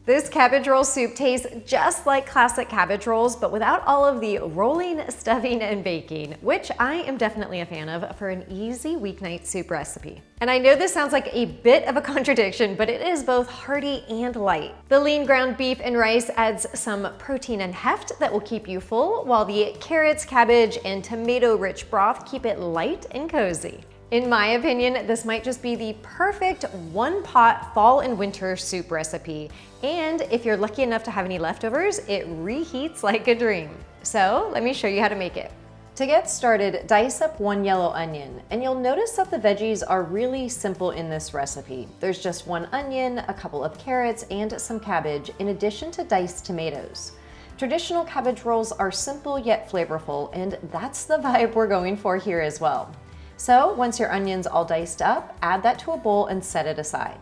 This cabbage roll soup tastes just like classic cabbage rolls, but without all of the rolling, stuffing, and baking, which I am definitely a fan of for an easy weeknight soup recipe. And I know this sounds like a bit of a contradiction, but it is both hearty and light. The lean ground beef and rice adds some protein and heft that will keep you full, while the carrots, cabbage, and tomato-rich broth keep it light and cozy. In my opinion, this might just be the perfect one-pot fall and winter soup recipe. And if you're lucky enough to have any leftovers, it reheats like a dream. So let me show you how to make it. To get started, dice up 1 yellow onion, and you'll notice that the veggies are really simple in this recipe. There's just 1 onion, a couple of carrots, and some cabbage, in addition to diced tomatoes. Traditional cabbage rolls are simple yet flavorful, and that's the vibe we're going for here as well. So once your onion's all diced up, add that to a bowl and set it aside.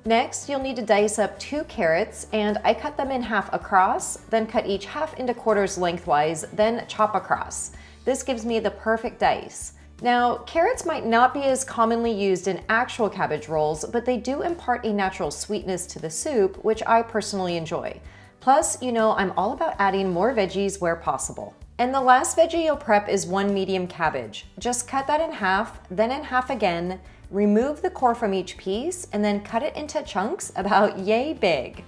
Next, you'll need to dice up 2 carrots, and I cut them in half across, then cut each half into quarters lengthwise, then chop across. This gives me the perfect dice. Now, carrots might not be as commonly used in actual cabbage rolls, but they do impart a natural sweetness to the soup, which I personally enjoy. Plus, you know, I'm all about adding more veggies where possible. And the last veggie you'll prep is 1 medium cabbage. Just cut that in half, then in half again, remove the core from each piece, and then cut it into chunks about yay big.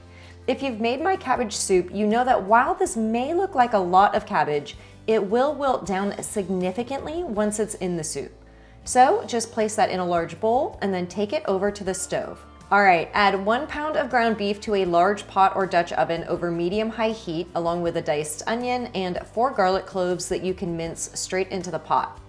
If you've made my cabbage soup, you know that while this may look like a lot of cabbage, it will wilt down significantly once it's in the soup. So just place that in a large bowl and then take it over to the stove. All right, add 1 pound of ground beef to a large pot or Dutch oven over medium-high heat, along with a diced onion and 4 garlic cloves that you can mince straight into the pot.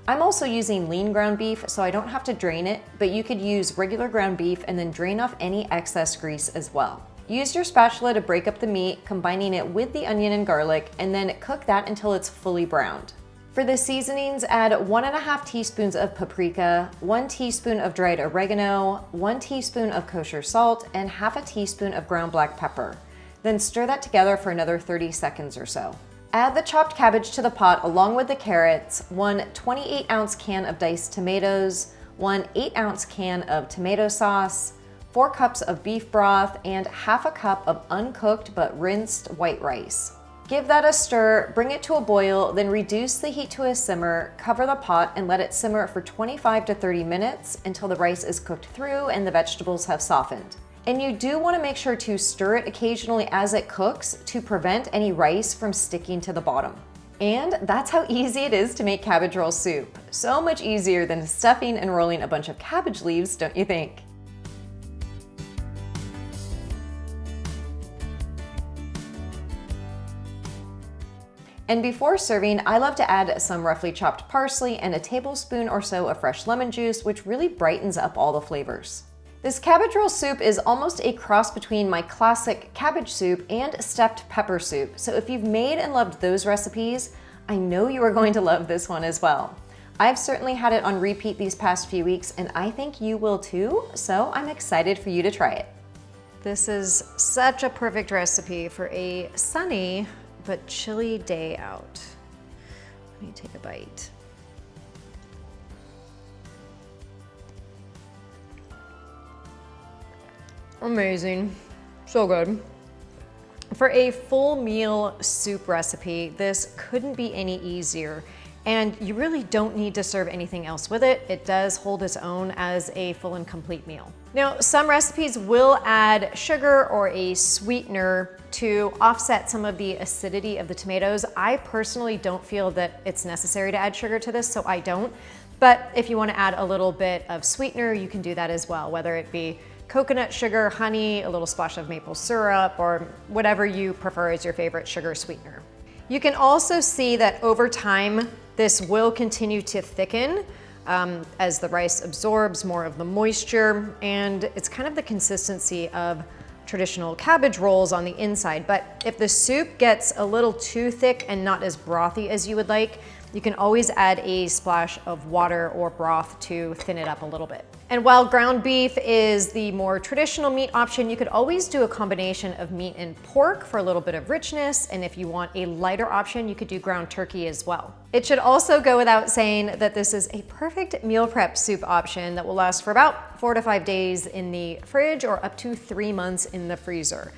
I'm also using lean ground beef, so I don't have to drain it, but you could use regular ground beef and then drain off any excess grease as well. Use your spatula to break up the meat, combining it with the onion and garlic, and then cook that until it's fully browned. For the seasonings, add 1.5 teaspoons of paprika, 1 teaspoon of dried oregano, 1 teaspoon of kosher salt, and ½ teaspoon of ground black pepper. Then stir that together for another 30 seconds or so. Add the chopped cabbage to the pot along with the carrots, 1 28-ounce can of diced tomatoes, 1 8-ounce can of tomato sauce, 4 cups of beef broth, and ½ cup of uncooked but rinsed white rice. Give that a stir, bring it to a boil, then reduce the heat to a simmer, cover the pot, and let it simmer for 25 to 30 minutes until the rice is cooked through and the vegetables have softened. And you do want to make sure to stir it occasionally as it cooks to prevent any rice from sticking to the bottom. And that's how easy it is to make cabbage roll soup. So much easier than stuffing and rolling a bunch of cabbage leaves, don't you think? And before serving, I love to add some roughly chopped parsley and a tablespoon or so of fresh lemon juice, which really brightens up all the flavors. This cabbage roll soup is almost a cross between my classic cabbage soup and stepped pepper soup. So if you've made and loved those recipes, I know you are going to love this one as well. I've certainly had it on repeat these past few weeks, and I think you will too, so I'm excited for you to try it. This is such a perfect recipe for a sunny but chilly day out. Let me take a bite. Amazing, so good. For a full meal soup recipe, this couldn't be any easier. And you really don't need to serve anything else with it. It does hold its own as a full and complete meal. Now, some recipes will add sugar or a sweetener to offset some of the acidity of the tomatoes. I personally don't feel that it's necessary to add sugar to this, so I don't. But if you want to add a little bit of sweetener, you can do that as well, whether it be coconut sugar, honey, a little splash of maple syrup, or whatever you prefer as your favorite sugar sweetener. You can also see that over time, this will continue to thicken as the rice absorbs more of the moisture, and it's kind of the consistency of traditional cabbage rolls on the inside. But if the soup gets a little too thick and not as brothy as you would like, you can always add a splash of water or broth to thin it up a little bit. And while ground beef is the more traditional meat option, you could always do a combination of meat and pork for a little bit of richness. And if you want a lighter option, you could do ground turkey as well. It should also go without saying that this is a perfect meal prep soup option that will last for about 4 to 5 days in the fridge or up to 3 months in the freezer.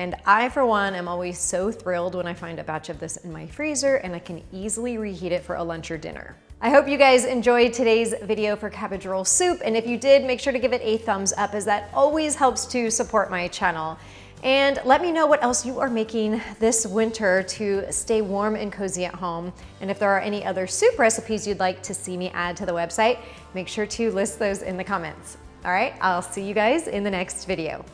And I, for one, am always so thrilled when I find a batch of this in my freezer and I can easily reheat it for a lunch or dinner. I hope you guys enjoyed today's video for cabbage roll soup, and if you did, make sure to give it a thumbs up, as that always helps to support my channel. And let me know what else you are making this winter to stay warm and cozy at home. And if there are any other soup recipes you'd like to see me add to the website, make sure to list those in the comments. All right, I'll see you guys in the next video.